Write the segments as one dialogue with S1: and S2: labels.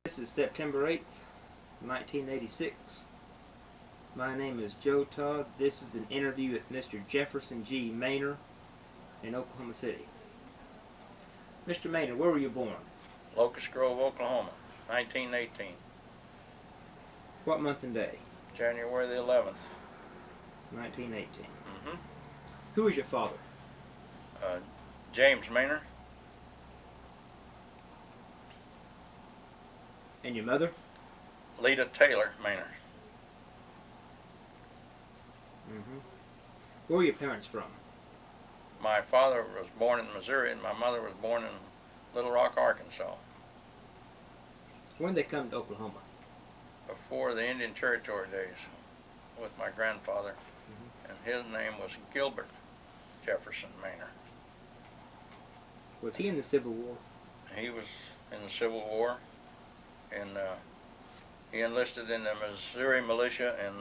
S1: This is September 8th, 1986. My name is Joe Todd. This is an interview with Mr. Jefferson G. Maner in Oklahoma City. Mr. Maner, where were you born?
S2: Locust Grove, Oklahoma, 1918.
S1: What month and day?
S2: January the 11th.
S1: 1918.
S2: Mm-hmm.
S1: Who was your father?
S2: James Maner.
S1: And your mother?
S2: Lita Taylor Maner.
S1: Mm-hmm. Where were your parents from?
S2: My father was born in Missouri and my mother was born in Little Rock, Arkansas.
S1: When did they come to Oklahoma?
S2: Before the Indian Territory days with my grandfather. Mm-hmm. And his name was Gilbert Jefferson Maner.
S1: Was he in the Civil War?
S2: He was in the Civil War, and he enlisted in the Missouri militia in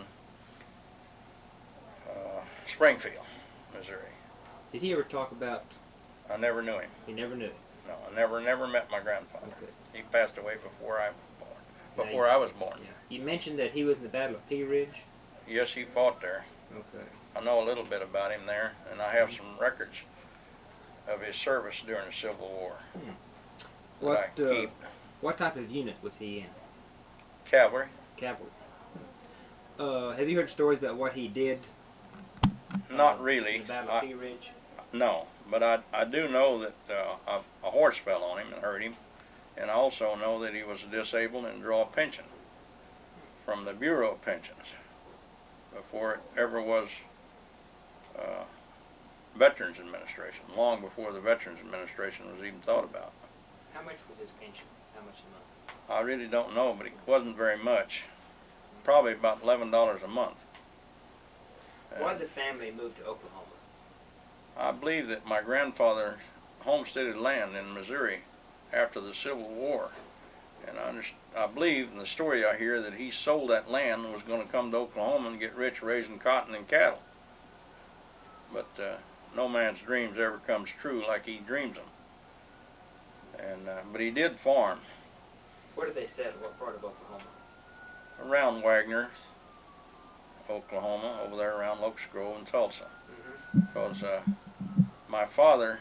S2: Springfield, Missouri.
S1: Did he ever talk about...
S2: I never knew him.
S1: You never knew him?
S2: No, I never met my grandfather.
S1: Okay.
S2: He passed away before I was born.
S1: Yeah. You mentioned that he was in the Battle of Pea Ridge?
S2: Yes, he fought there.
S1: Okay.
S2: I know a little bit about him there, and I have some records of his service during the Civil War.
S1: What type of unit was he in?
S2: Cavalry.
S1: Cavalry. Have you heard stories about what he did?
S2: Not really.
S1: In the Battle of Pea Ridge?
S2: No, but I do know that a horse fell on him and hurt him, and I also know that he was disabled and drew a pension from the Bureau of Pensions before it ever was Veterans Administration, long before the Veterans Administration was even thought about.
S1: How much was his pension? How much a month?
S2: I really don't know, but it wasn't very much. Probably about $11 a month.
S1: Why did the family move to Oklahoma?
S2: I believe that my grandfather homesteaded land in Missouri after the Civil War. And I believe in the story I hear that he sold that land and was going to come to Oklahoma and get rich raising cotton and cattle. But no man's dreams ever comes true like he dreams them. And but he did farm.
S1: Where did they settle? What part of Oklahoma?
S2: Around Wagner, Oklahoma, over there around Locust Grove and Tulsa. Mm-hmm. Because my father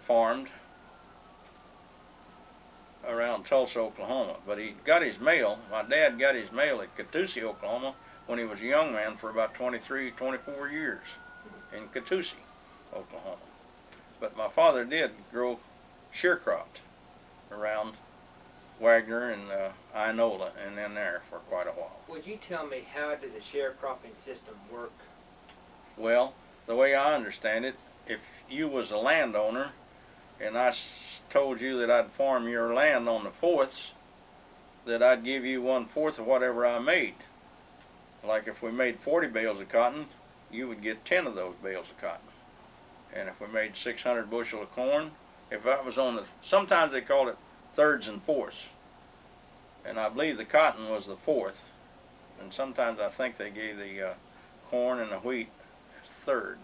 S2: farmed around Tulsa, Oklahoma, but he got his mail. My dad got his mail at Ccc, Oklahoma, when he was a young man for about 23, 24 years in Ccc, Oklahoma. But my father did grow sharecropped around Wagner and Inola and in there for quite a while.
S1: Would you tell me how does a sharecropping system work?
S2: Well, the way I understand it, if you was a landowner and I told you that I'd farm your land on the fourths, that I'd give you 1/4 of whatever I made. Like if we made 40 bales of cotton, you would get 10 of those bales of cotton. And if we made 600 bushel of corn, if I was on the, sometimes they called it thirds and fourths. And I believe the cotton was the fourth. And sometimes I think they gave the corn and the wheat as third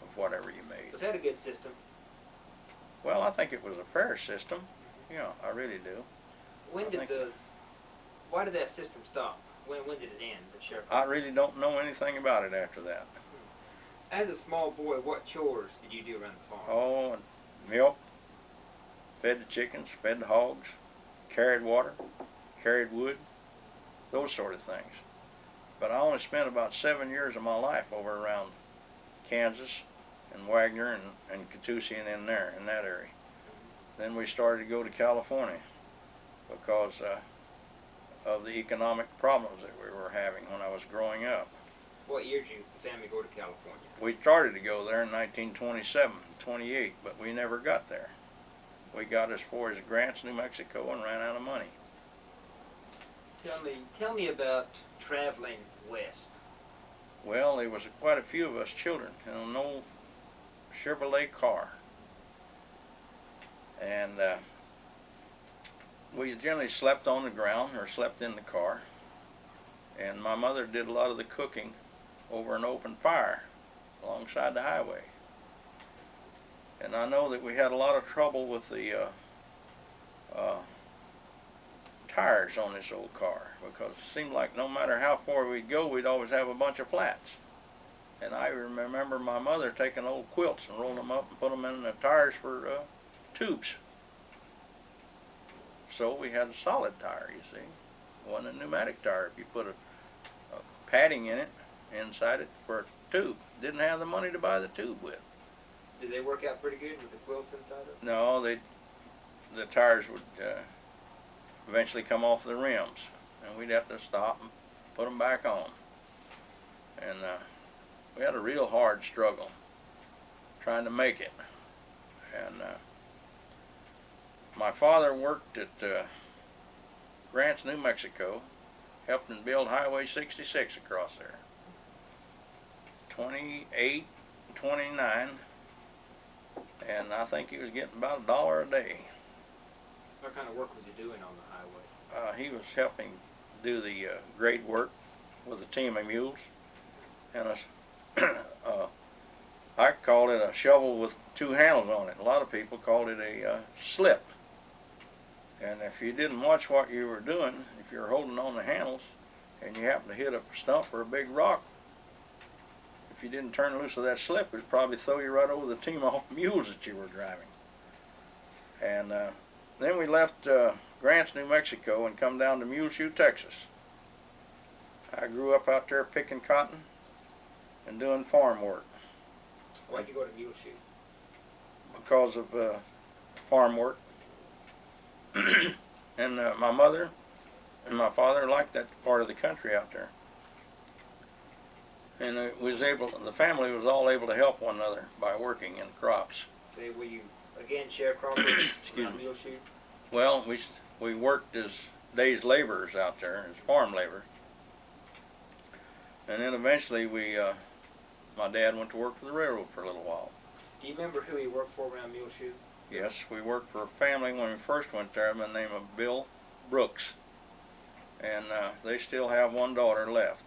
S2: of whatever you made.
S1: Was that a good system?
S2: Well, I think it was a fair system. Yeah, I really do.
S1: Why did that system stop? When did it end, the sharecropping?
S2: I really don't know anything about it after that.
S1: As a small boy, what chores did you do around the farm?
S2: Oh, milk, fed the chickens, fed the hogs, carried water, carried wood, those sort of things. But I only spent about 7 years of my life over around Kansas and Wagner and Ccc and in there, in that area. Then we started to go to California because of the economic problems that we were having when I was growing up.
S1: What year did the family go to California?
S2: We started to go there in 1927, 28, but we never got there. We got as far as Grants, New Mexico, and ran out of money.
S1: Tell me about traveling west.
S2: Well, there was quite a few of us children in an old Chevrolet car. And we generally slept on the ground or slept in the car. And my mother did a lot of the cooking over an open fire alongside the highway. And I know that we had a lot of trouble with the tires on this old car, because it seemed like no matter how far we'd go, we'd always have a bunch of flats. And I remember my mother taking old quilts and rolling them up and put them in the tires for tubes. So we had a solid tire, you see. It wasn't a pneumatic tire. If you put a padding in it, inside it for a tube, didn't have the money to buy the tube with.
S1: Did they work out pretty good with the quilts inside of it?
S2: No, the tires would eventually come off the rims, and we'd have to stop and put them back on. And we had a real hard struggle trying to make it. And my father worked at Grants, New Mexico, helping build Highway 66 across there. 28, 29, and I think he was getting about $1 a day.
S1: What kind of work was he doing on the highway?
S2: He was helping do the grade work with a team of mules, and I called it a shovel with two handles on it. A lot of people called it a slip. And if you didn't watch what you were doing, if you were holding on the handles and you happened to hit a stump or a big rock, if you didn't turn loose of that slip, it would probably throw you right over the team of mules that you were driving. And then we left Grants, New Mexico, and come down to Muleshoe, Texas. I grew up out there picking cotton and doing farm work.
S1: Why'd you go to Muleshoe?
S2: Because of farm work. And my mother and my father liked that part of the country out there. And the family was all able to help one another by working in crops.
S1: So were you, again, sharecroppers
S2: Excuse me.
S1: Muleshoe?
S2: Well, we worked as day's laborers out there, as farm laborers. And then eventually my dad went to work for the railroad for a little while.
S1: Do you remember who he worked for around Muleshoe?
S2: Yes, we worked for a family when we first went there by the name of Bill Brooks. And they still have one daughter left.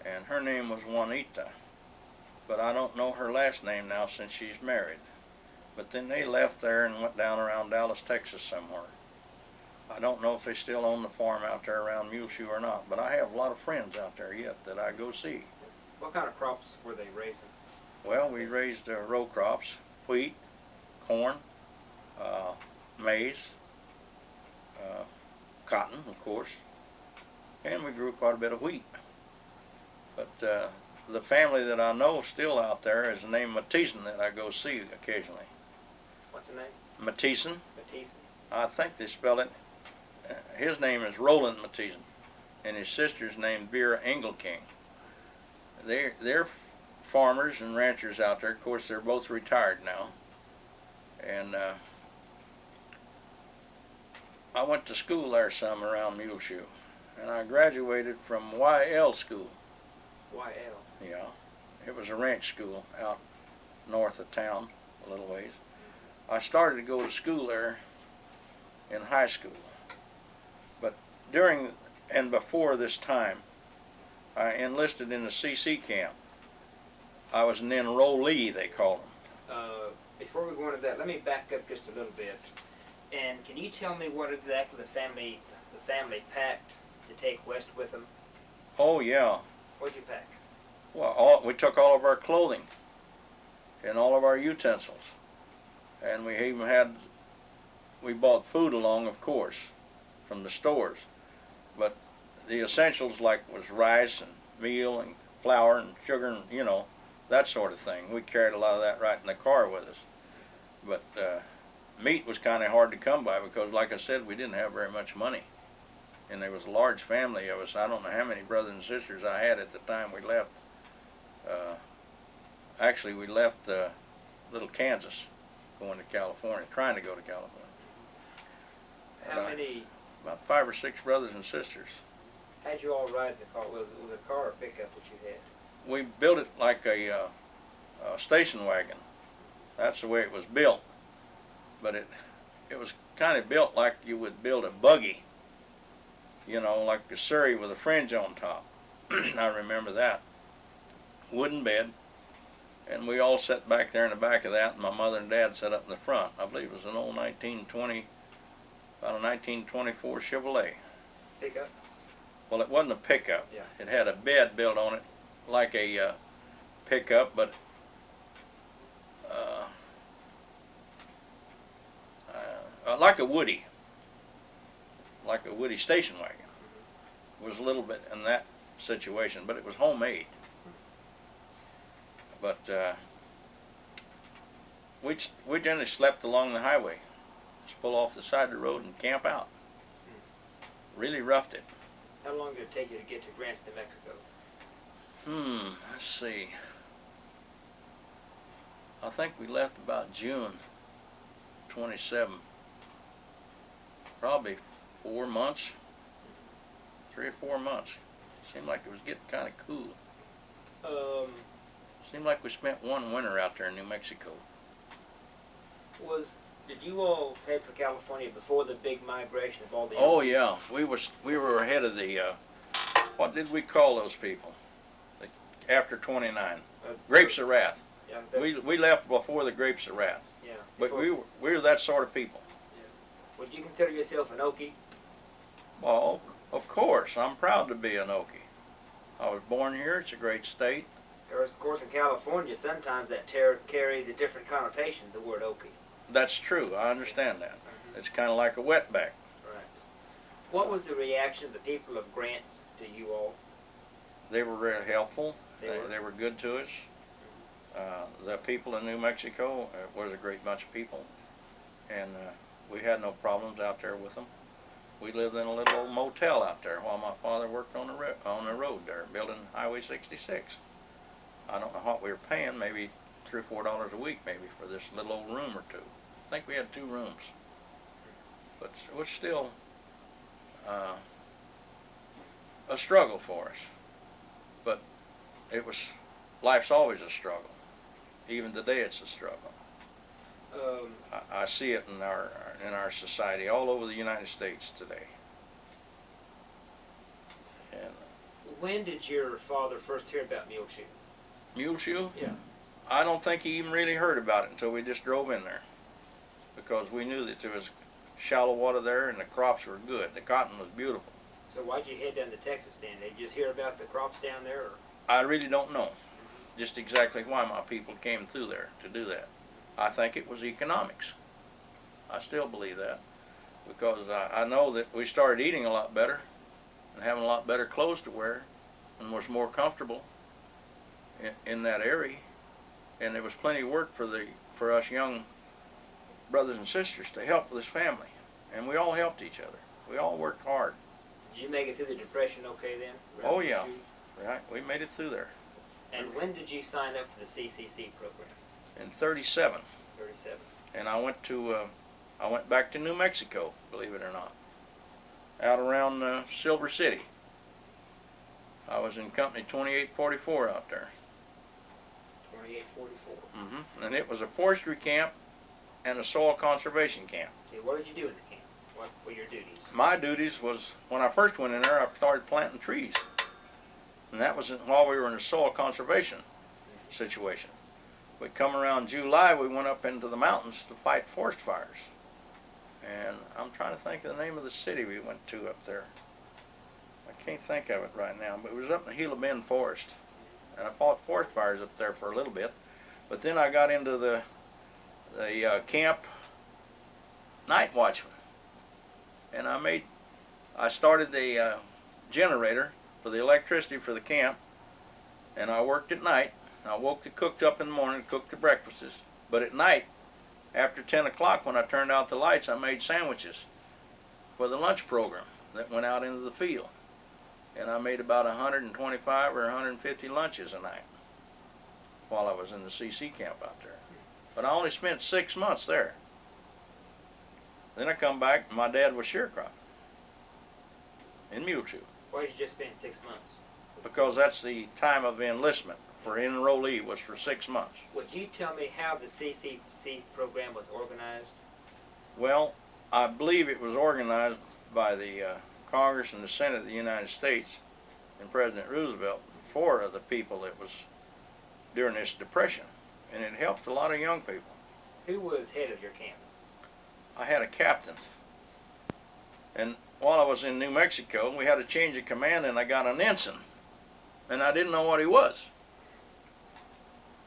S2: And her name was Juanita. But I don't know her last name now since she's married. But then they left there and went down around Dallas, Texas somewhere. I don't know if they still own the farm out there around Muleshoe or not, but I have a lot of friends out there yet that I go see.
S1: What kind of crops were they raising?
S2: Well, we raised row crops, wheat, corn, maize, cotton, of course, and we grew quite a bit of wheat. But the family that I know still out there is named Matheson that I go see occasionally.
S1: What's the name?
S2: Matheson.
S1: Matheson.
S2: I think they spell it. His name is Roland Matheson, and his sister's named Vera Engelking. They're farmers and ranchers out there. Of course, they're both retired now. And I went to school there some around Muleshoe, and I graduated from YL school.
S1: YL?
S2: Yeah. It was a ranch school out north of town a little ways. I started to go to school there in high school. But during and before this time, I enlisted in the CC camp. I was an enrollee, they call them.
S1: Before we go into that, let me back up just a little bit. And can you tell me what exactly the family packed to take west with them?
S2: Oh, yeah.
S1: What'd you pack?
S2: Well, we took all of our clothing and all of our utensils. And we even we bought food along, of course, from the stores. But the essentials like was rice and meal and flour and sugar and, you know, that sort of thing. We carried a lot of that right in the car with us. But meat was kind of hard to come by because, like I said, we didn't have very much money. And there was a large family of us. I don't know how many brothers and sisters I had at the time we left. Actually, we left little Kansas going to California, trying to go to California.
S1: How many?
S2: About 5 or 6 brothers and sisters.
S1: How'd you all ride the car? Was it a car or pickup that you had?
S2: We built it like a station wagon. That's the way it was built. But it was kind of built like you would build a buggy. You know, like a surrey with a fringe on top. I remember that. Wooden bed. And we all sat back there in the back of that, and my mother and dad sat up in the front. I believe it was an old 1920 About a 1924 Chevrolet.
S1: Pickup?
S2: Well, it wasn't a pickup.
S1: Yeah.
S2: It had a bed built on it like a pickup, but like a Woody station wagon. It was a little bit in that situation, but it was homemade. But we generally slept along the highway. Just pull off the side of the road and camp out. Really roughed it.
S1: How long did it take you to get to Grants, New Mexico?
S2: Let's see. I think we left about June 27. Probably 4 months. 3 or 4 months. Seemed like it was getting kind of cool. Seemed like we spent one winter out there in New Mexico.
S1: Did you all head for California before the big migration of all the?
S2: Oh yeah, we were ahead of the. What did we call those people? After 29, Grapes of Wrath.
S1: Yeah.
S2: We left before the Grapes of Wrath.
S1: Yeah.
S2: But we were that sort of people.
S1: Yeah. Would you consider yourself an Okie?
S2: Well, of course, I'm proud to be an Okie. I was born here. It's a great state.
S1: Of course, in California, sometimes that carries a different connotation. The word Okie.
S2: That's true. I understand that. It's kind of like a wetback.
S1: Right. What was the reaction of the people of Grants to you all?
S2: They were very helpful.
S1: They
S2: were good to us. The people in New Mexico was a great bunch of people, and we had no problems out there with them. We lived in a little old motel out there while my father worked on the road there, building Highway 66. I don't know what we were paying, maybe $3 or $4 a week, maybe for this little old room or two. I think we had 2 rooms, but it was still a struggle for us. But life's always a struggle. Even today, it's a struggle. I see it in our society all over the United States today. And
S1: when did your father first hear about mule shoe?
S2: Mule shoe?
S1: Yeah.
S2: I don't think he even really heard about it until we just drove in there, because we knew that there was shallow water there and the crops were good. The cotton was beautiful.
S1: So why'd you head down to Texas then? Did you just hear about the crops down there? Or?
S2: I really don't know just exactly why my people came through there to do that. I think it was economics. I still believe that, because I know that we started eating a lot better and having a lot better clothes to wear and was more comfortable in that area, and there was plenty of work for us young brothers and sisters to help this family, and we all helped each other. We all worked hard.
S1: Did you make it through the Depression okay then?
S2: Oh yeah, right. We made it through there.
S1: And when did you sign up for the Ccc program?
S2: In 37.
S1: 37.
S2: And I went back to New Mexico, believe it or not, out around Silver City. I was in company 2844 out there.
S1: 2844.
S2: And it was a forestry camp and a soil conservation camp.
S1: Okay, what did you do in the camp? What were your duties?
S2: My duties was, when I first went in there, I started planting trees. And that was while we were in a soil conservation situation. We'd come around July, we went up into the mountains to fight forest fires. And I'm trying to think of the name of the city we went to up there. I can't think of it right now, but it was up in the Gila Bend Forest. And I fought forest fires up there for a little bit. But then I got into the camp night watchman. And I started the generator for the electricity for the camp, and I worked at night. I cooked up in the morning, cooked the breakfasts. But at night, after 10 o'clock, when I turned out the lights, I made sandwiches for the lunch program that went out into the field. And I made about 125 or 150 lunches a night while I was in the CC camp out there. But I only spent 6 months there. Then I come back, and my dad was sharecropping in mule shoe.
S1: Why did you just spend 6 months?
S2: Because that's the time of enlistment for enrollee, was for 6 months.
S1: Would you tell me how the CCC program was organized?
S2: Well, I believe it was organized by the Congress and the Senate of the United States and President Roosevelt for the people that was during this depression, and it helped a lot of young people.
S1: Who was head of your camp?
S2: I had a captain, And while I was in New Mexico, we had a change of command, and I got an ensign, and I didn't know what he was.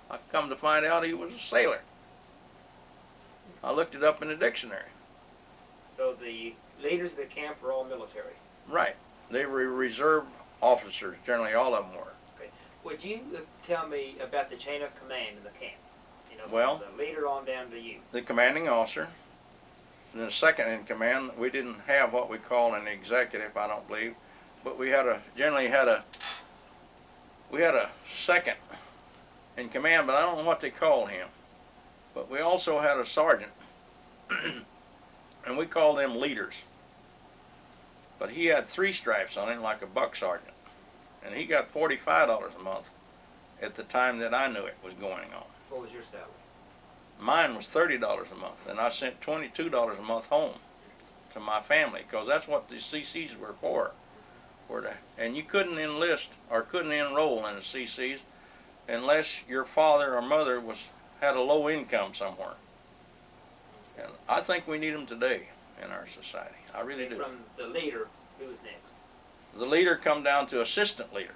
S2: I come to find out he was a sailor. I looked it up in the dictionary.
S1: So the leaders of the camp were all military.
S2: Right. They were reserve officers, generally all of them were.
S1: Okay. Would you tell me about the chain of command in the camp? You know,
S2: Well,
S1: from the leader on down to you.
S2: The commanding officer, and the second in command. We didn't have what we call an executive, I don't believe, but we had generally had a second in command, but I don't know what they called him. But we also had a sergeant, and we called them leaders. But he had 3 stripes on him like a buck sergeant, and he got $45 a month at the time that I knew it was going on.
S1: What was your salary?
S2: Mine was $30 a month, and I sent $22 a month home to my family, because that's what the CCs were for. And you couldn't enlist or couldn't enroll in the CCs unless your father or mother had a low income somewhere. And I think we need them today in our society. I really do.
S1: From the leader, who was next?
S2: The leader come down to assistant leader,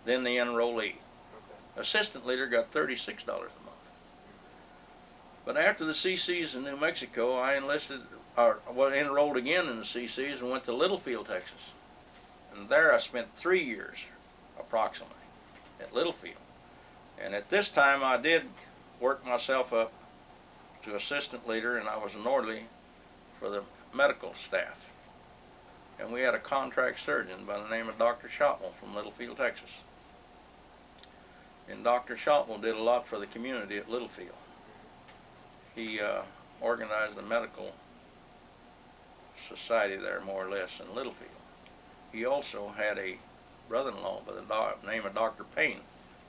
S2: then the enrollee.
S1: Okay.
S2: Assistant leader got $36 a month. But after the CCs in New Mexico, I enrolled again in the CCs and went to Littlefield, Texas. And there I spent 3 years, approximately, at Littlefield. And at this time I did work myself up to assistant leader, and I was an orderly for the medical staff. And we had a contract surgeon by the name of Dr. Shotwell from Littlefield, Texas. And Dr. Shotwell did a lot for the community at Littlefield. He organized a medical society there, more or less, in Littlefield. He also had a brother-in-law by the name of Dr. Payne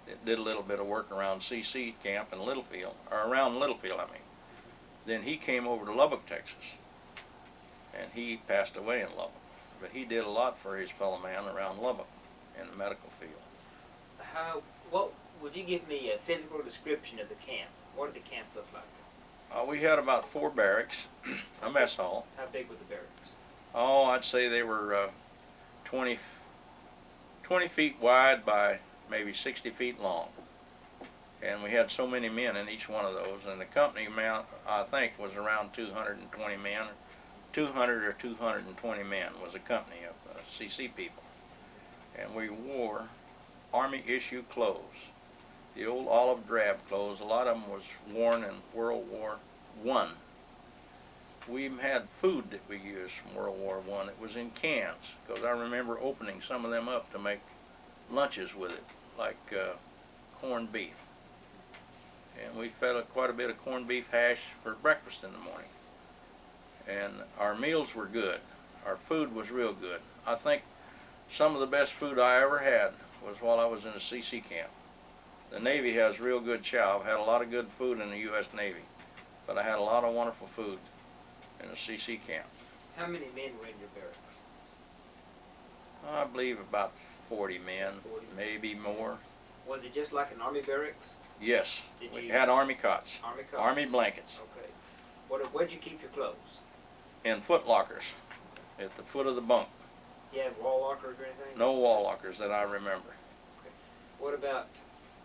S2: that did a little bit of work around CC camp in Littlefield, or around Littlefield, I mean. Then he came over to Lubbock, Texas, and he passed away in Lubbock. But he did a lot for his fellow man around Lubbock in the medical field.
S1: What would you give me a physical description of the camp? What did the camp look like?
S2: We had about 4 barracks, a mess hall.
S1: How big were the barracks?
S2: Oh, I'd say they were 20 feet wide by maybe 60 feet long. And we had so many men in each one of those, and the company amount, I think, was around 220 men. 200 or 220 men was a company of CC people. And we wore Army issue clothes, the old olive drab clothes. A lot of them was worn in World War I. We even had food that we used from World War I. It was in cans, because I remember opening some of them up to make lunches with it, like corned beef. And we fed quite a bit of corned beef hash for breakfast in the morning. And our meals were good. Our food was real good. I think some of the best food I ever had was while I was in a CC camp. The Navy has real good chow. I've had a lot of good food in the U.S. Navy, but I had a lot of wonderful food in the CC camp.
S1: How many men were in your barracks?
S2: I believe about 40 men,
S1: 40.
S2: Maybe more.
S1: Was it just like an Army barracks?
S2: Yes,
S1: Did
S2: we
S1: you-
S2: had Army cots,
S1: Army cots?
S2: Army blankets,
S1: Okay. Where'd you keep your clothes?
S2: and foot lockers at the foot of the bunk.
S1: You have wall lockers or anything?
S2: No wall lockers that I remember.
S1: What about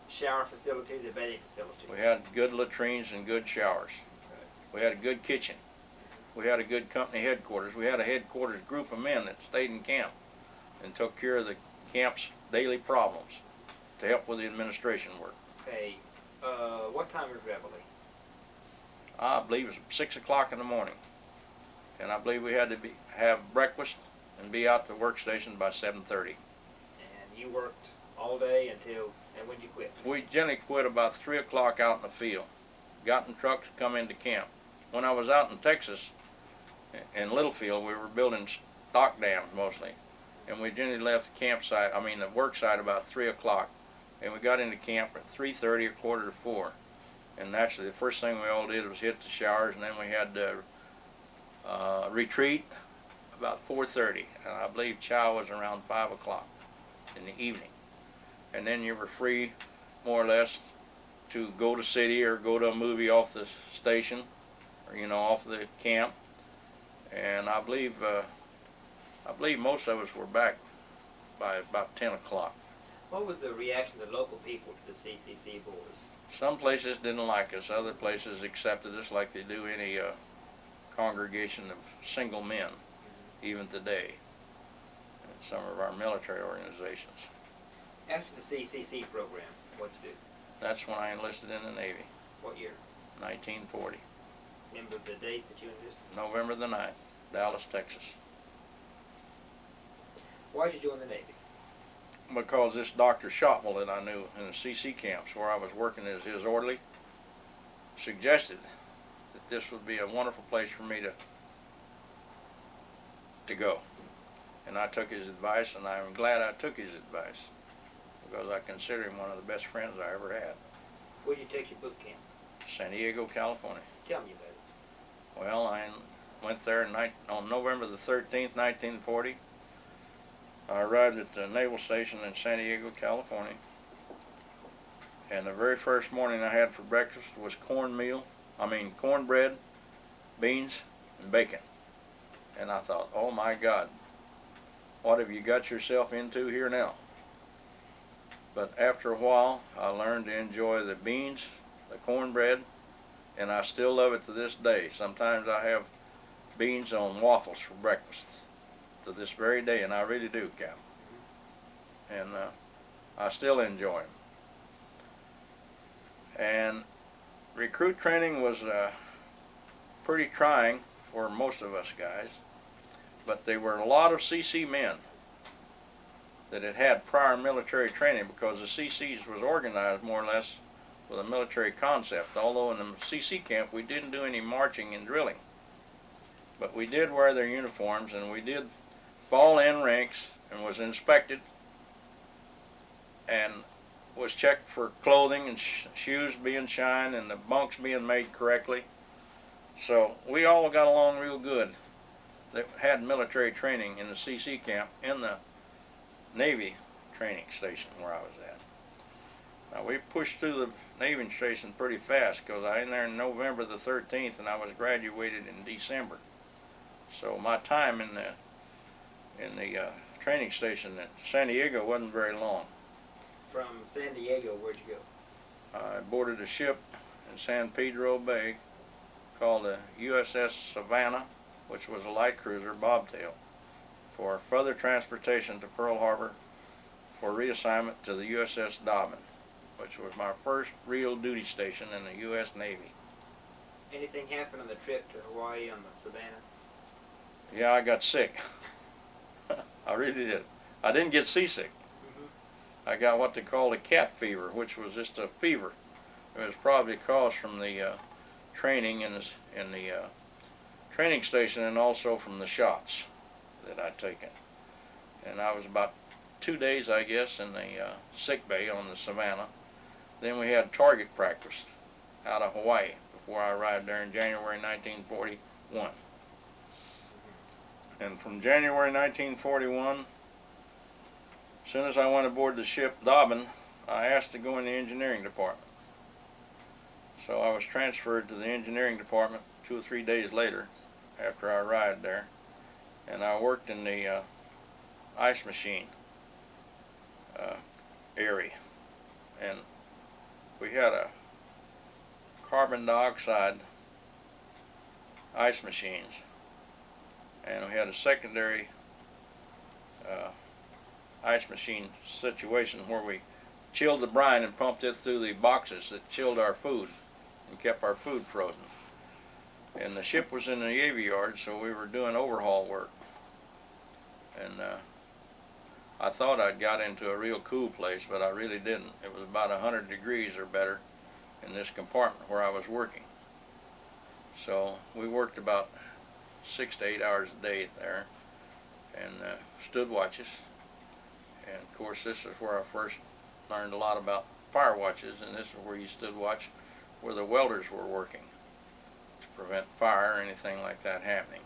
S1: shower facilities and bathing facilities?
S2: We had good latrines and good showers.
S1: Okay.
S2: We had a good kitchen. We had a good company headquarters. We had a headquarters group of men that stayed in camp and took care of the camp's daily problems to help with the administration work.
S1: Okay. What time was reveille?
S2: I believe it was 6 o'clock in the morning. And I believe we had to have breakfast and be out the workstation by 7:30.
S1: And you worked all day and when did you quit?
S2: We generally quit about 3 o'clock out in the field. Got in trucks, come into camp. When I was out in Texas, in Littlefield, we were building stock dams mostly. And we generally left the work site about 3 o'clock. And we got into camp at 3:30 or 3:45. And naturally, the first thing we all did was hit the showers, and then we had to retreat about 4:30. And I believe chow was around 5 o'clock in the evening. And then you were free, more or less, to go to city or go to a movie off the station, or off the camp. and I believe most of us were back by about 10 o'clock.
S1: What was the reaction of the local people to the CCC boys?
S2: Some places didn't like us. Other places accepted us like they do any congregation of single men, even today, in some of our military organizations.
S1: After the CCC program, what'd you do?
S2: That's when I enlisted in the Navy.
S1: What year?
S2: 1940.
S1: Remember the date that you enlisted?
S2: November the 9th, Dallas, Texas.
S1: Why'd you join the Navy?
S2: Because this Dr. Shotwell that I knew in the CC camps where I was working as his orderly suggested that this would be a wonderful place for me to go. And I took his advice, and I'm glad I took his advice because I consider him one of the best friends I ever had.
S1: Where'd you take your boot camp?
S2: San Diego, California.
S1: Tell me about it.
S2: Well, I went there on November the 13th, 1940. I arrived at the naval station in San Diego, California, and the very first morning I had for breakfast was cornbread, beans, and bacon. And I thought, oh my God, what have you got yourself into here now? But after a while, I learned to enjoy the beans, the cornbread, and I still love it to this day. Sometimes I have beans on waffles for breakfast to this very day, and I really do, Cap. And I still enjoy them. And recruit training was pretty trying for most of us guys, but there were a lot of CC men that had prior military training because the CCs was organized more or less with a military concept, although in the CC camp we didn't do any marching and drilling. But we did wear their uniforms, and we did fall in ranks and was inspected and was checked for clothing and shoes being shined and the bunks being made correctly. So we all got along real good that had military training in the CC camp in the Navy training station where I was at. Now we pushed through the Navy station pretty fast because I was in there in November the 13th and I was graduated in December. So my time in the training station at San Diego wasn't very long.
S1: From San Diego, where'd you go?
S2: I boarded a ship in San Pedro Bay called the USS Savannah, which was a light cruiser bobtail, for further transportation to Pearl Harbor for reassignment to the USS Dobbin, which was my first real duty station in the U.S. Navy.
S1: Anything happened on the trip to Hawaii on the Savannah?
S2: Yeah, I got sick. I really did. I didn't get seasick. I got what they call a cat fever, which was just a fever. It was probably caused from the training in the training station and also from the shots that I'd taken. And I was about 2 days, I guess, in the sick bay on the Savannah. Then we had target practice out of Hawaii before I arrived there in January 1941. And from January 1941, as soon as I went aboard the ship Dobbin, I asked to go in the engineering department. So I was transferred to the engineering department 2 or 3 days later after I arrived there, and I worked in the ice machine area. And we had a carbon dioxide ice machines, and we had a secondary ice machine situation where we chilled the brine and pumped it through the boxes that chilled our food and kept our food frozen. And the ship was in the Navy Yard, so we were doing overhaul work. And I thought I'd got into a real cool place, but I really didn't. It was about 100 degrees or better in this compartment where I was working. So we worked about 6 to 8 hours a day there and stood watches. And of course this is where I first learned a lot about fire watches, and this is where you stood watch where the welders were working to prevent fire or anything like that happening.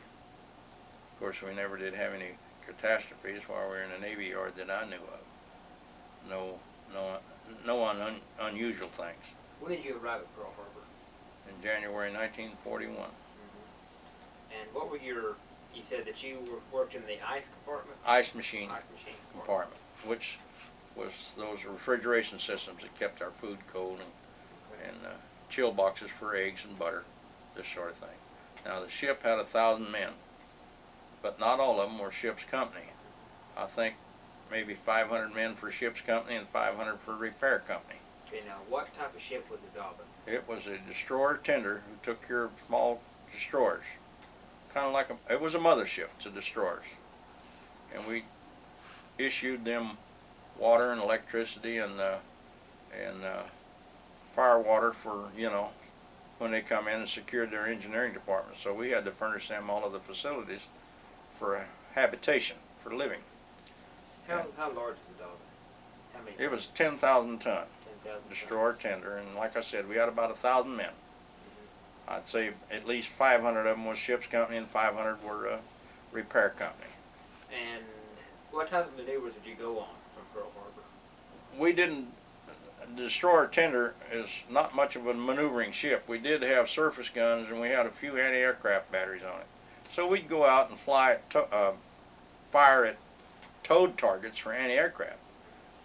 S2: Of course we never did have any catastrophes while we were in the Navy Yard that I knew of. No unusual things.
S1: When did you arrive at Pearl Harbor?
S2: In January 1941.
S1: And what were your You said that you worked in the ice compartment?
S2: Ice machine
S1: Ice machine
S2: compartment, which was those refrigeration systems that kept our food cold, and chill boxes for eggs and butter, this sort of thing. Now the ship had 1,000 men, but not all of them were ship's company. I think maybe 500 men for ship's company and 500 for repair company.
S1: Okay, now what type of ship was the Dolphin?
S2: It was a destroyer tender who took care of small destroyers. Kind of like it was a mothership to destroyers. And we issued them water and electricity and fire water for, when they come in, and secured their engineering department. So we had to furnish them all of the facilities for habitation, for living.
S1: How large is the Dolphin? How many?
S2: It was 10,000 ton
S1: 10,000
S2: destroyer tender, and like I said, we had about 1,000 men.
S1: Mm-hmm.
S2: I'd say at least 500 of them was ship's company and 500 were repair company.
S1: And what type of maneuvers did you go on from Pearl Harbor?
S2: We didn't. The destroyer tender is not much of a maneuvering ship. We did have surface guns, and we had a few anti-aircraft batteries on it. So we'd go out and fire at towed targets for anti-aircraft.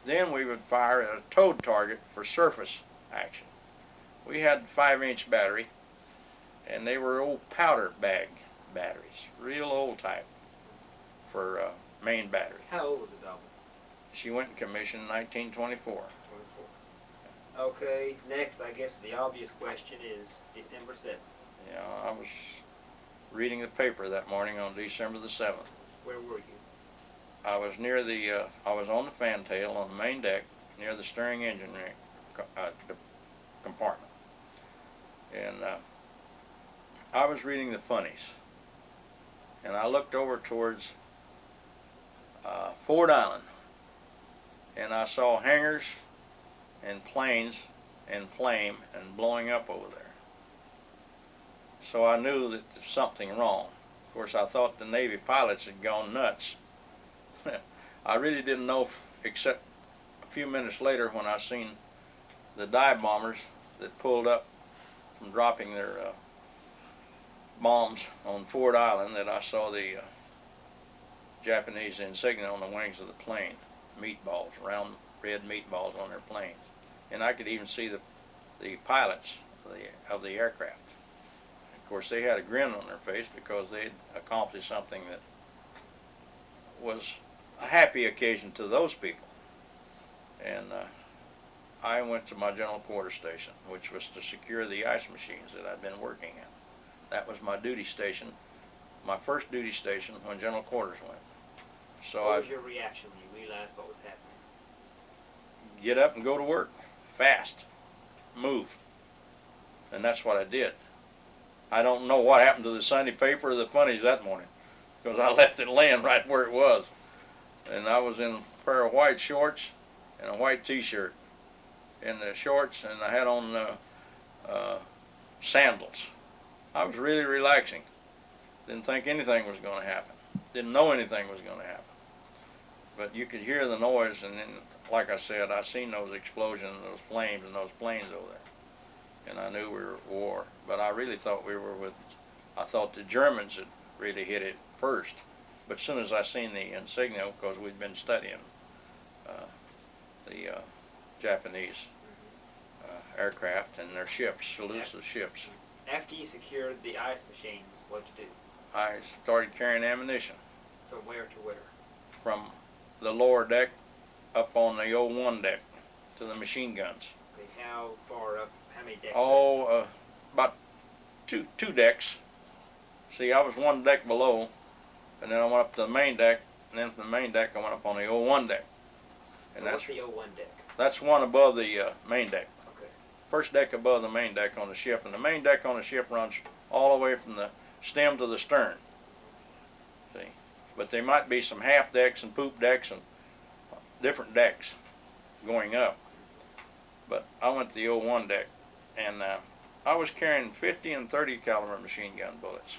S2: Then we would fire at a towed target for surface action. We had 5-inch battery, and they were old powder bag batteries, real old type for main battery.
S1: How old was the Dolphin?
S2: She went in commission in 1924.
S1: 24. Okay, next, I guess the obvious question is December 7th.
S2: Yeah, I was reading the paper that morning on December the 7th.
S1: Where were you?
S2: I was near the, I was on the fantail on the main deck near the steering engine compartment. And I was reading the funnies. And I looked over towards Ford Island. And I saw hangars and planes and flame and blowing up over there. So I knew that there was something wrong. Of course, I thought the Navy pilots had gone nuts. I really didn't know, except a few minutes later when I seen the dive bombers that pulled up from dropping their bombs on Ford Island, that I saw the Japanese insignia on the wings of the plane, meatballs, round red meatballs on their planes. And I could even see the pilots of the aircraft. Of course, they had a grin on their face because they had accomplished something that was a happy occasion to those people. And I went to my general quarters station, which was to secure the ice machines that I'd been working in. That was my duty station, my first duty station when general quarters went. So
S1: what was your reaction when you realized what was happening?
S2: Get up and go to work, fast, move. And that's what I did. I don't know what happened to the Sunday paper or the funnies that morning, because I left it laying right where it was. And I was in a pair of white shorts and a white t-shirt in the shorts, and I had on sandals. I was really relaxing. Didn't think anything was going to happen. Didn't know anything was going to happen. But you could hear the noise, and then, like I said, I seen those explosions, those flames, and those planes over there. And I knew we were at war. But I really thought we were with, I thought the Germans had really hit it first. But as soon as I seen the insignia, because we'd been studying the Japanese aircraft and their ships, salutes of ships.
S1: After you secured the ice machines, what'd you do?
S2: I started carrying ammunition.
S1: From where to where?
S2: From the lower deck up on the 01 deck to the machine guns.
S1: Okay, how far up? How many decks?
S2: Oh, about two decks. See, I was one deck below, and then I went up to the main deck, and then from the main deck I went up on the 01 deck. And
S1: what's the 01 deck?
S2: That's one above the main deck.
S1: Okay.
S2: First deck above the main deck on the ship, and the main deck on the ship runs all the way from the stem to the stern. See, but there might be some half decks and poop decks and different decks going up. But I went to the 01 deck, and I was carrying 50 and 30 caliber machine gun bullets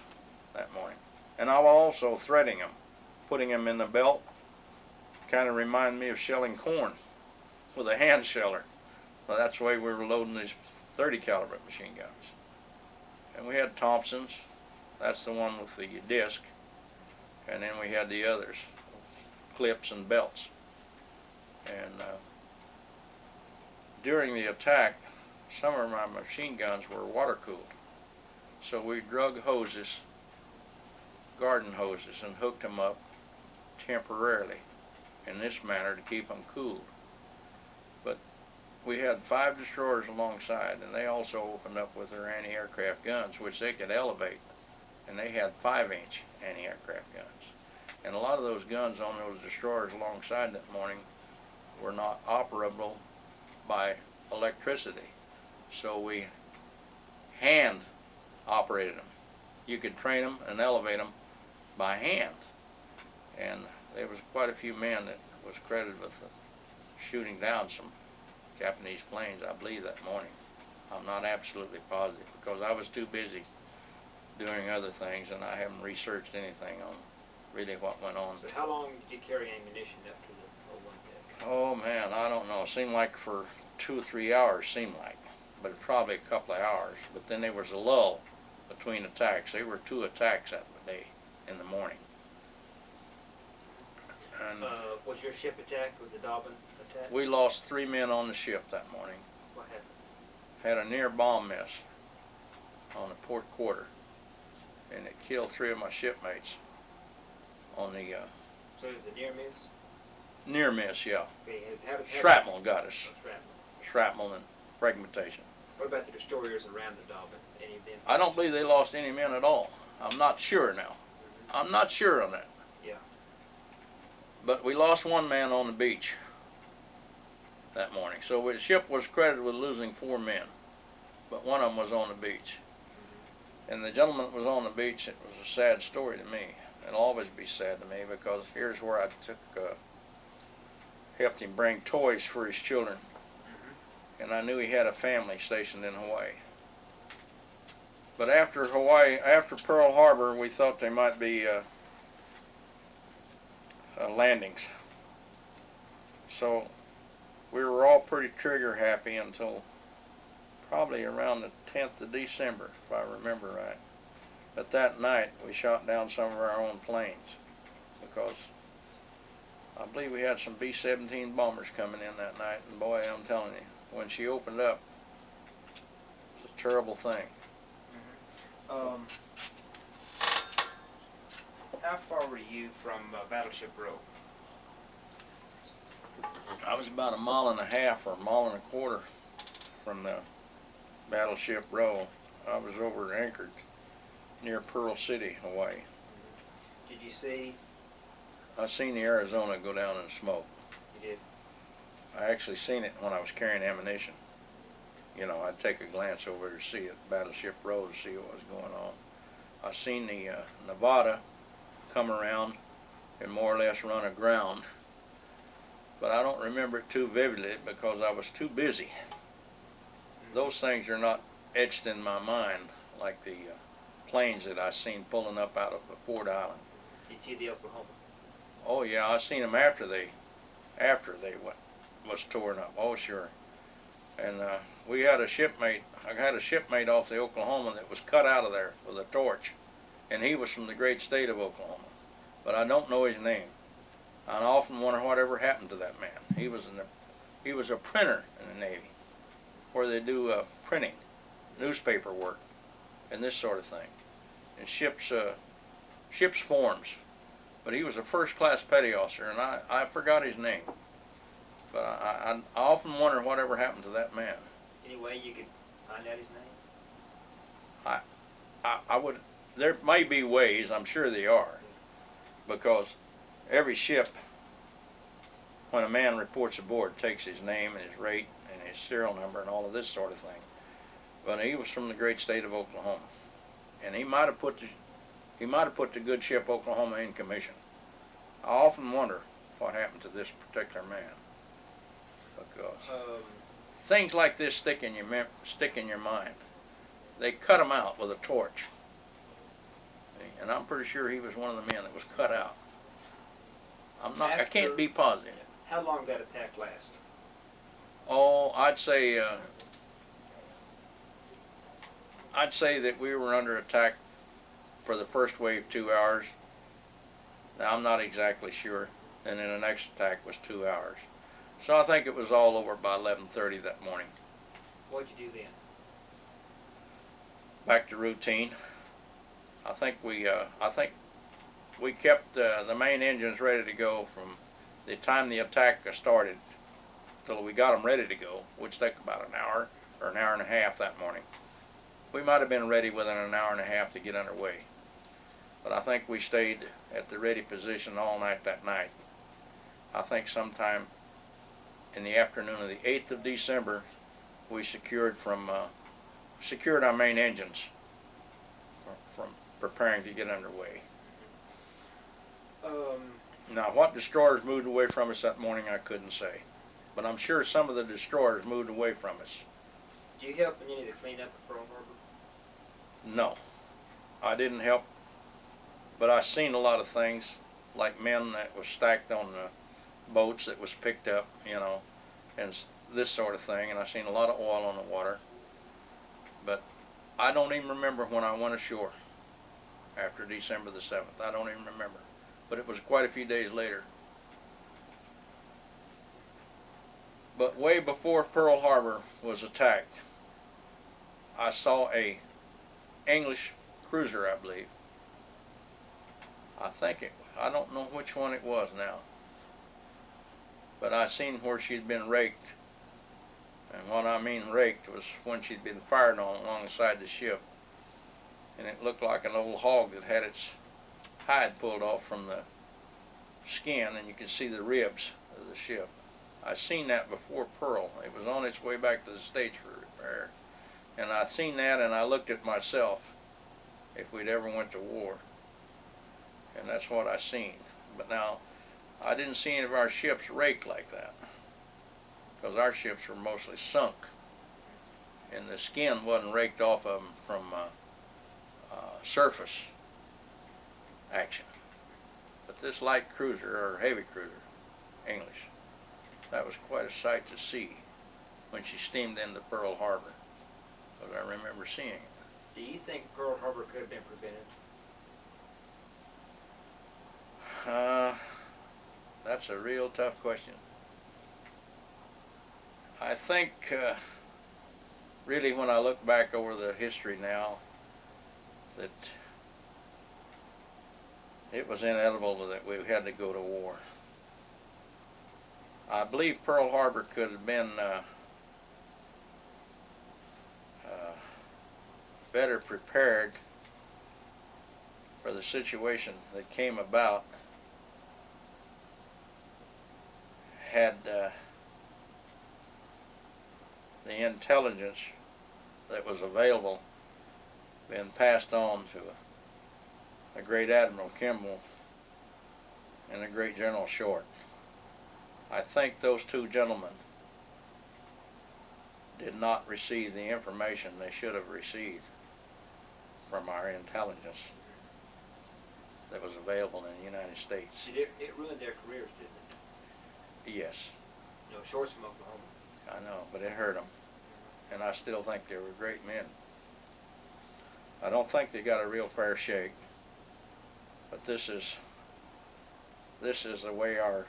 S2: that morning, and I was also threading them, putting them in the belt. Kind of reminded me of shelling corn with a hand sheller. Well, that's the way we were loading these 30 caliber machine guns. And we had Thompsons. That's the one with the disc. and then we had the others, clips and belts. And during the attack, some of my machine guns were water cooled. So we drug hoses, garden hoses, and hooked them up temporarily in this manner to keep them cooled. But we had 5 destroyers alongside, and they also opened up with their anti-aircraft guns, which they could elevate, and they had 5-inch anti-aircraft guns. And a lot of those guns on those destroyers alongside that morning were not operable by electricity. So we hand operated them. You could train them and elevate them by hand. And there was quite a few men that was credited with shooting down some Japanese planes, I believe, that morning. I'm not absolutely positive because I was too busy doing other things and I haven't researched anything on really what went on.
S1: So how long did you carry ammunition after the one attack?
S2: Oh man, I don't know. It seemed like for 2 or 3 hours, seemed like, but probably a couple of hours. But then there was a lull between attacks. There were 2 attacks that day in the morning. And
S1: was your ship attacked? Was the Dolphin attack?
S2: we lost 3 men on the ship that morning.
S1: What happened?
S2: Had a near bomb miss on the port quarter, and it killed 3 of my shipmates on the
S1: So it was a near miss?
S2: near miss, yeah.
S1: Okay,
S2: Shrapnel got us.
S1: Shrapnel.
S2: Shrapnel and fragmentation.
S1: What about the destroyers around the Dolphin? Any of them?
S2: I don't believe they lost any men at all. I'm not sure now. I'm not sure on that.
S1: Yeah.
S2: But we lost 1 man on the beach that morning. So the ship was credited with losing 4 men, but 1 of them was on the beach. And the gentleman that was on the beach, it was a sad story to me. It'll always be sad to me because here's where I helped him bring toys for his children. And I knew he had a family stationed in Hawaii. But after Pearl Harbor, we thought there might be landings. So we were all pretty trigger happy until probably around the 10th of December, if I remember right. But that night we shot down some of our own planes because I believe we had some B-17 bombers coming in that night, and boy, I'm telling you, when she opened up, it was a terrible thing.
S1: How far were you from Battleship Row?
S2: I was about 1.5 miles or 1.25 miles from the Battleship Row. I was over anchored near Pearl City, Hawaii.
S1: Did you see?
S2: I seen the Arizona go down in smoke.
S1: You did.
S2: I actually seen it when I was carrying ammunition. You know, I'd take a glance over to see it, Battleship Row, to see what was going on. I seen the Nevada come around and more or less run aground, but I don't remember it too vividly because I was too busy. Those things are not etched in my mind like the planes that I seen pulling up out of the Ford Island.
S1: Did you see the Oklahoma?
S2: Oh yeah, I seen them after they was torn up. Oh sure. And we had a shipmate. I had a shipmate off the Oklahoma that was cut out of there with a torch, and he was from the great state of Oklahoma, but I don't know his name. I often wonder whatever happened to that man. He was a printer in the Navy, where they do printing, newspaper work, and this sort of thing, and ships forms. But he was a first-class petty officer, and I forgot his name. But I often wonder whatever happened to that man.
S1: Any way you could find out his name?
S2: I would. There may be ways. I'm sure they are, because every ship, when a man reports aboard, takes his name and his rate and his serial number and all of this sort of thing. But he was from the great state of Oklahoma, and he might have put the good ship Oklahoma in commission. I often wonder what happened to this particular man, because things like this stick in your mind. They cut him out with a torch, and I'm pretty sure he was one of the men that was cut out. I can't be positive.
S1: How long did that attack last?
S2: Oh, I'd say that we were under attack for the first wave 2 hours, Now, I'm not exactly sure. And then the next attack was 2 hours. So I think it was all over by 11:30 that morning.
S1: What'd you do then?
S2: Back to routine. I think we kept the main engines ready to go from the time the attack started till we got them ready to go, which took about an hour or an hour and a half that morning. We might have been ready within an hour and a half to get underway. But I think we stayed at the ready position all night that night. I think sometime in the afternoon of the 8th of December, we secured our main engines from preparing to get underway. Now, what destroyers moved away from us that morning, I couldn't say. But I'm sure some of the destroyers moved away from us.
S1: Did you help in any of the cleanup at Pearl Harbor?
S2: No, I didn't help. But I seen a lot of things, like men that was stacked on the boats that was picked up, and this sort of thing. And I seen a lot of oil on the water. But I don't even remember when I went ashore after December the 7th. I don't even remember. But it was quite a few days later. But way before Pearl Harbor was attacked, I saw a English cruiser, I believe. I don't know which one it was now. But I seen where she'd been raked. And what I mean raked was when she'd been fired on alongside the ship. And it looked like an old hog that had its hide pulled off from the skin, and you could see the ribs of the ship. I seen that before Pearl. It was on its way back to the States for repair. And I seen that, and I looked at myself if we'd ever went to war. And that's what I seen. But now, I didn't see any of our ships raked like that, because our ships were mostly sunk, and the skin wasn't raked off of them from surface action. But this light cruiser, or heavy cruiser, English, that was quite a sight to see when she steamed into Pearl Harbor, because I remember seeing it.
S1: Do you think Pearl Harbor could have been prevented?
S2: That's a real tough question. I think, really, when I look back over the history now, that it was inevitable that we had to go to war. I believe Pearl Harbor could have been better prepared for the situation that came about had the intelligence that was available been passed on to a great Admiral Kimball and a great General Short. I think those two gentlemen did not receive the information they should have received from our intelligence that was available in the United States.
S1: It ruined their careers, didn't it?
S2: Yes.
S1: Short's from Oklahoma.
S2: I know, but it hurt them. And I still think they were great men. I don't think they got a real fair shake. But this is the way our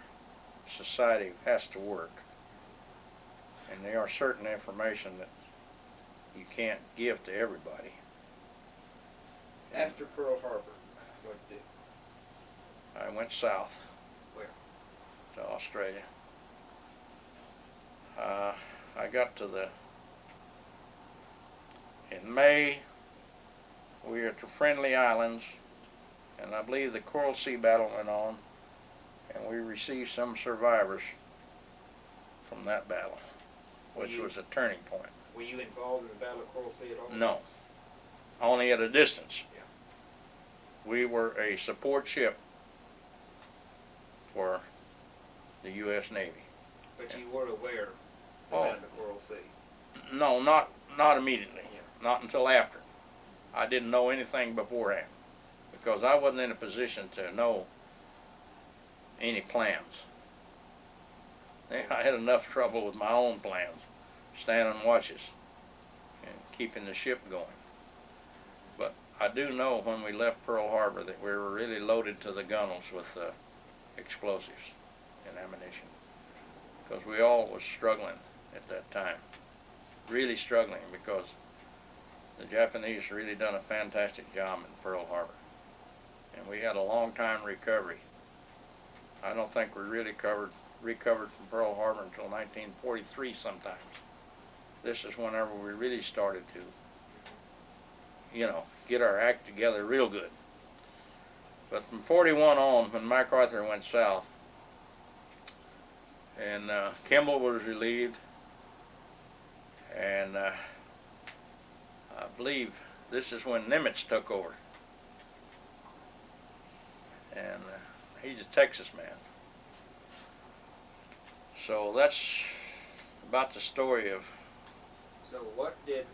S2: society has to work. And there are certain information that you can't give to everybody.
S1: After Pearl Harbor, what did you do?
S2: I went south.
S1: Where?
S2: To Australia. I got to in May, we were at the Friendly Islands, and I believe the Coral Sea battle went on, and we received some survivors from that battle, which was a turning point.
S1: Were you involved in the Battle of Coral Sea at all?
S2: No, only at a distance.
S1: Yeah.
S2: We were a support ship for the U.S. Navy.
S1: But you were aware of the Coral Sea?
S2: No, not immediately.
S1: Yeah.
S2: Not until after. I didn't know anything beforehand, because I wasn't in a position to know any plans. I had enough trouble with my own plans, standing watches and keeping the ship going. But I do know when we left Pearl Harbor that we were really loaded to the gunnels with explosives and ammunition, because we all was struggling at that time, really struggling, because the Japanese really done a fantastic job in Pearl Harbor, and we had a long time recovery. I don't think we really recovered from Pearl Harbor until 1943 sometimes. This is whenever we really started to, get our act together real good. But from 41 on, when MacArthur went south, and Kimball was relieved, and I believe this is when Nimitz took over, and he's a Texas man. So that's about the story of.
S1: So what did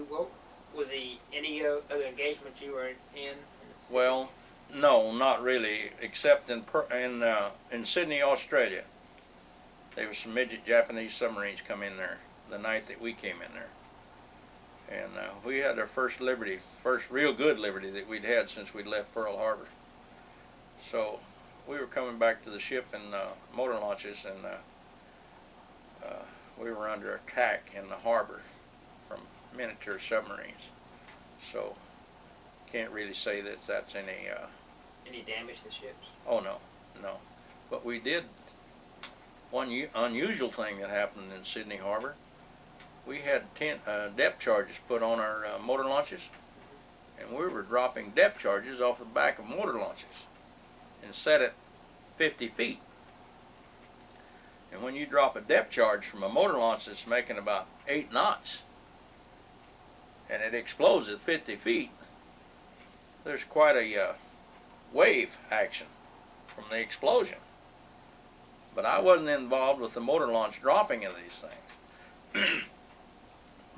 S1: what was any other engagements you were in?
S2: Well, no, not really, except in Sydney, Australia. There was some midget Japanese submarines come in there the night that we came in there, and we had our first real good liberty that we'd had since we'd left Pearl Harbor. So we were coming back to the ship in motor launches, and we were under attack in the harbor from miniature submarines. So can't really say that that's any
S1: damage to ships?
S2: Oh no. But we did one unusual thing that happened in Sydney Harbor. We had 10 depth charges put on our motor launches, and we were dropping depth charges off the back of motor launches and set at 50 feet. And when you drop a depth charge from a motor launch that's making about 8 knots, and it explodes at 50 feet, there's quite a wave action from the explosion. But I wasn't involved with the motor launch dropping of these things.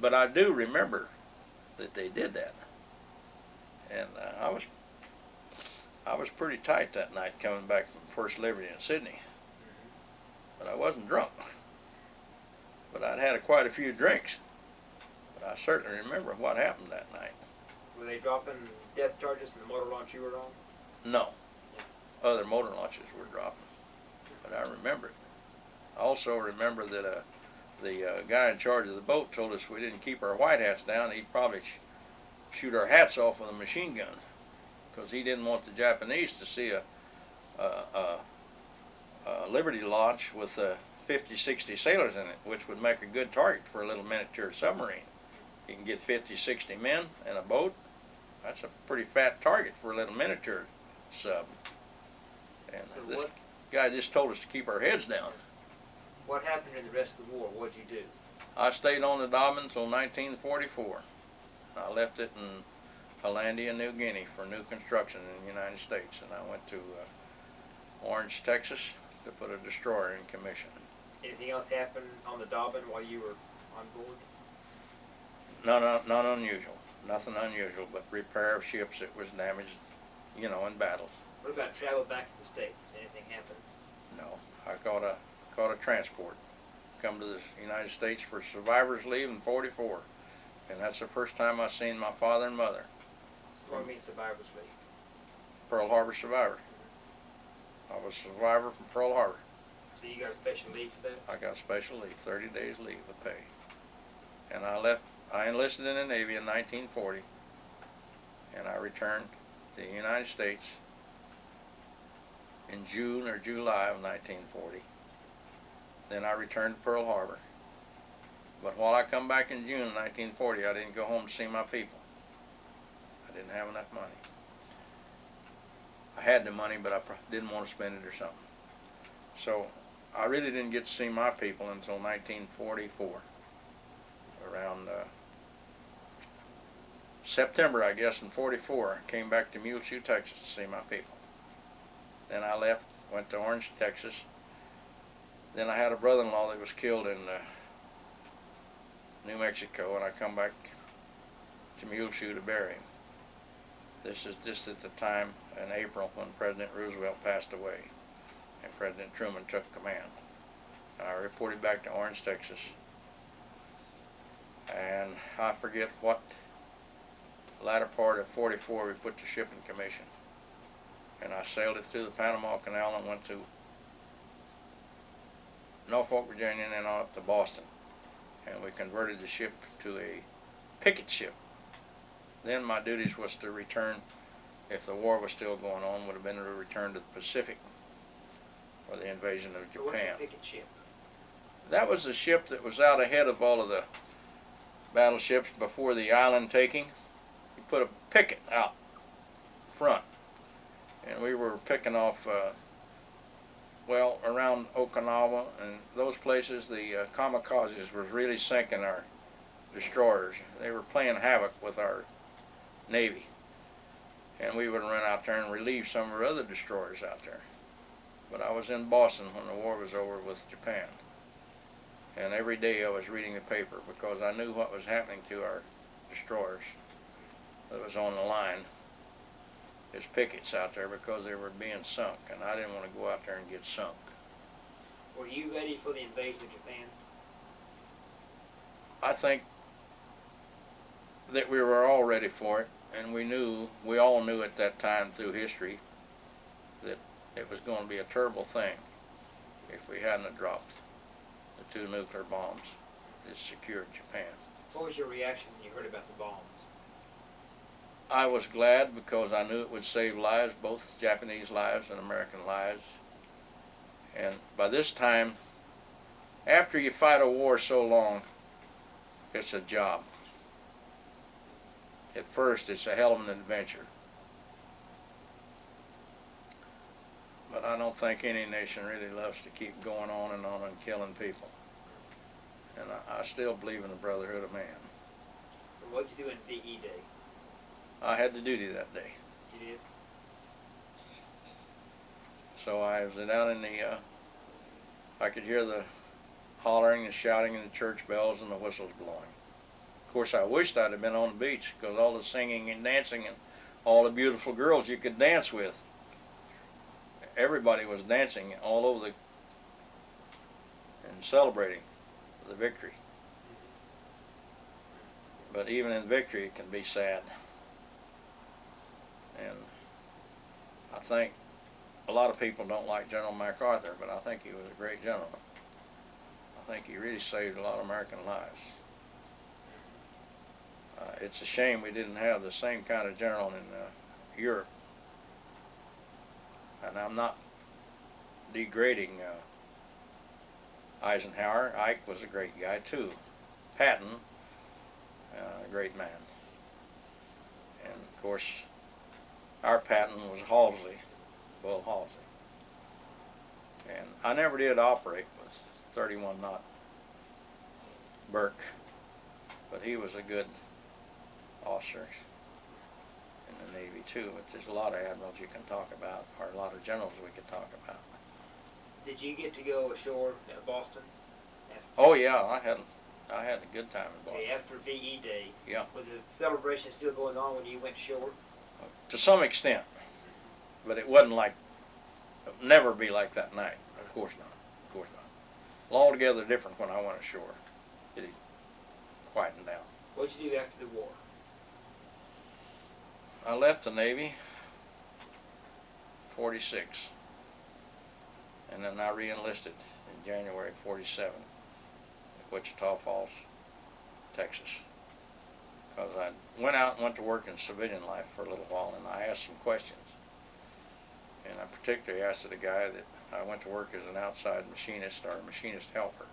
S2: But I do remember that they did that. And I was pretty tight that night coming back from First Liberty in Sydney. But I wasn't drunk. But I'd had quite a few drinks. But I certainly remember what happened that night.
S1: Were they dropping depth charges in the motor launch you were on?
S2: No. Other motor launches were dropping. But I remember it. I also remember that the guy in charge of the boat told us if we didn't keep our white hats down, he'd probably shoot our hats off with a machine gun, because he didn't want the Japanese to see a Liberty launch with 50, 60 sailors in it, which would make a good target for a little miniature submarine. You can get 50, 60 men in a boat. That's a pretty fat target for a little miniature sub. And
S1: so
S2: this guy just told us to keep our heads down.
S1: What happened in the rest of the war? What did you do?
S2: I stayed on the Dobbin until 1944. I left it in Hollandia, New Guinea for new construction in the United States, and I went to Orange, Texas to put a destroyer in commission.
S1: Anything else happen on the Dobbin while you were on board?
S2: Not unusual. Nothing unusual, but repair of ships that was damaged, in battles.
S1: What about travel back to the States? Anything happen?
S2: No. I caught a transport. Come to the United States for survivor's leave in '44. And that's the first time I seen my father and mother.
S1: So what do you mean survivor's leave?
S2: Pearl Harbor survivor. I was a survivor from Pearl Harbor.
S1: So you got a special leave for that?
S2: I got special leave, 30 days leave of pay. And I enlisted in the Navy in 1940, and I returned to the United States in June or July of 1940. Then I returned to Pearl Harbor. But while I come back in June of 1940, I didn't go home to see my people. I didn't have enough money. I had the money, but I didn't want to spend it or something. So I really didn't get to see my people until 1944. Around September, I guess, in '44, I came back to Muleshoe, Texas to see my people. Then I left, went to Orange, Texas. Then I had a brother-in-law that was killed in New Mexico, and I come back to Muleshoe to bury him. This is just at the time in April when President Roosevelt passed away and President Truman took command. I reported back to Orange, Texas, and I forget what latter part of 44, we put the ship in commission. And I sailed it through the Panama Canal and went to Norfolk, Virginia, and then on up to Boston. And we converted the ship to a picket ship. Then my duties was to return, if the war was still going on, would have been to return to the Pacific for the invasion of
S1: So what's
S2: Japan.
S1: a picket ship?
S2: That was the ship that was out ahead of all of the battleships before the island taking. You put a picket out front, and we were picking off, well, around Okinawa and those places. The kamikazes was really sinking our destroyers. They were playing havoc with our Navy, and we would run out there and relieve some of our other destroyers out there. But I was in Boston when the war was over with Japan, and every day I was reading the paper because I knew what was happening to our destroyers that was on the line. There's pickets out there because they were being sunk, and I didn't want to go out there and get sunk.
S1: Were you ready for the invasion of Japan?
S2: I think that we were all ready for it, and we all knew at that time through history that it was going to be a terrible thing if we hadn't have dropped the 2 nuclear bombs that secured Japan.
S1: What was your reaction when you heard about the bombs?
S2: I was glad because I knew it would save lives, both Japanese lives and American lives. And by this time, after you fight a war so long, it's a job. At first, it's a hell of an adventure. But I don't think any nation really loves to keep going on and killing people. And I still believe in the brotherhood of man.
S1: So what did you do in VE Day?
S2: I had the duty that day.
S1: You did?
S2: So I was down in the, I could hear the hollering and shouting and the church bells and the whistles blowing. Of course, I wished I'd have been on the beach because all the singing and dancing and all the beautiful girls you could dance with. Everybody was dancing all over and celebrating the victory. But even in victory, it can be sad. And I think a lot of people don't like General MacArthur, but I think he was a great gentleman. I think he really saved a lot of American lives. It's a shame we didn't have the same kind of general in Europe. And I'm not degrading Eisenhower. Ike was a great guy too. Patton, a great man. And of course, our Patton was Halsey, Bull Halsey. And I never did operate with 31 knot Burke, but he was a good officer in the Navy too. But there's a lot of admirals you can talk about, or a lot of generals we could talk about.
S1: Did you get to go ashore at Boston?
S2: Oh yeah, I had a good time in Boston.
S1: Okay, after VE Day,
S2: Yeah.
S1: was the celebration still going on when you went ashore?
S2: To some extent, but it wasn't like, it would never be like that night. Of course not. Of course not. Altogether different when I went ashore. It quietened down.
S1: What did you do after the war?
S2: I left the Navy 46, and then I re-enlisted in January 47 at Wichita Falls, Texas. Because I went out and went to work in civilian life for a little while, and I asked some questions. And I particularly asked the guy that I went to work as an outside machinist or machinist helper.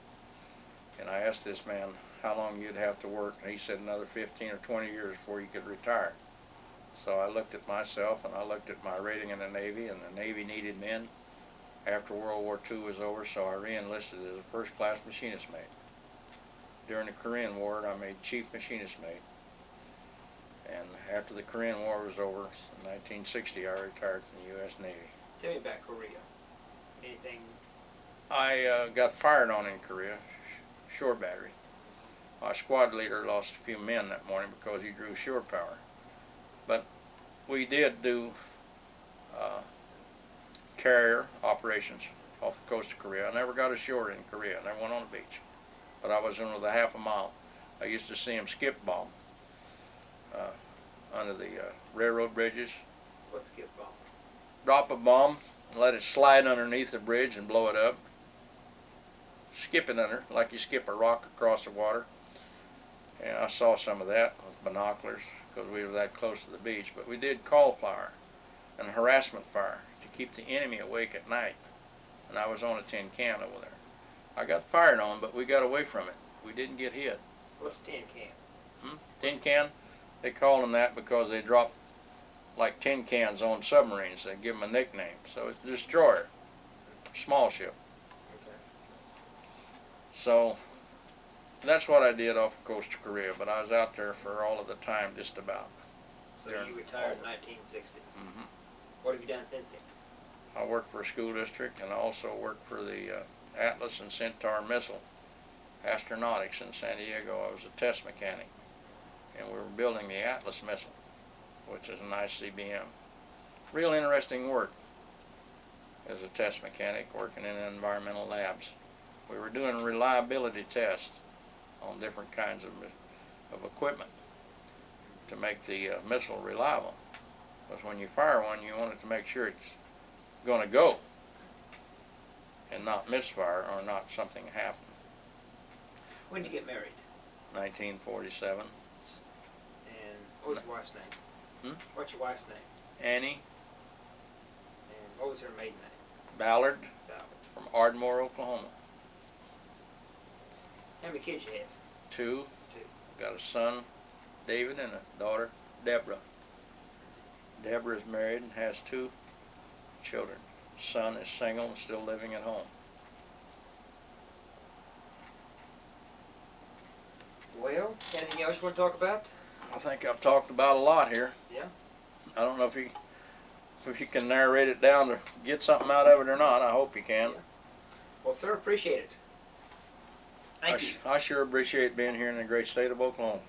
S2: And I asked this man how long you'd have to work, and he said another 15 or 20 years before you could retire. So I looked at myself, and I looked at my rating in the Navy, and the Navy needed men after World War II was over, so I re-enlisted as a first-class machinist mate. During the Korean War, I made chief machinist mate. And after the Korean War was over, in 1960, I retired from the U.S. Navy.
S1: Tell me about Korea. Anything?
S2: I got fired on in Korea, shore battery. My squad leader lost a few men that morning because he drew shore power. But we did do carrier operations off the coast of Korea. I never got ashore in Korea. I never went on the beach. But I was in with a half a mile. I used to see them skip bomb under the railroad bridges.
S1: What's skip bomb?
S2: Drop a bomb and let it slide underneath the bridge and blow it up. Skip it under, like you skip a rock across the water. And I saw some of that with binoculars because we were that close to the beach. But we did call fire and harassment fire to keep the enemy awake at night. And I was on a tin can over there. I got fired on, but we got away from it. We didn't get hit.
S1: What's tin can?
S2: Tin can? They call them that because they drop like tin cans on submarines. They give them a nickname. So it's a destroyer, small ship.
S1: Okay.
S2: So that's what I did off the coast of Korea, but I was out there for all of the time, just about.
S1: So you retired in 1960.
S2: Mm-hmm.
S1: What have you done since then?
S2: I worked for a school district, and I also worked for the Atlas and Centaur missile astronautics in San Diego. I was a test mechanic, and we were building the Atlas missile, which is an ICBM. Real interesting work as a test mechanic working in environmental labs. We were doing reliability tests on different kinds of equipment to make the missile reliable. Because when you fire one, you want it to make sure it's going to go and not misfire or not something happen.
S1: When did you get married?
S2: 1947.
S1: And what was your wife's name? What's your wife's name?
S2: Annie
S1: And what was her maiden name?
S2: Ballard
S1: Ballard.
S2: from Ardmore, Oklahoma.
S1: How many kids you have?
S2: 2. Got a son, David, and a daughter, Deborah. Deborah is married and has 2 children. Son is single and still living at home.
S1: Well, anything else you want to talk about?
S2: I think I've talked about a lot here.
S1: Yeah.
S2: I don't know if you can narrate it down to get something out of it or not. I hope you can.
S1: Yeah. Well, sir, appreciate it. Thank you.
S2: I sure appreciate being here in the great state of Oklahoma.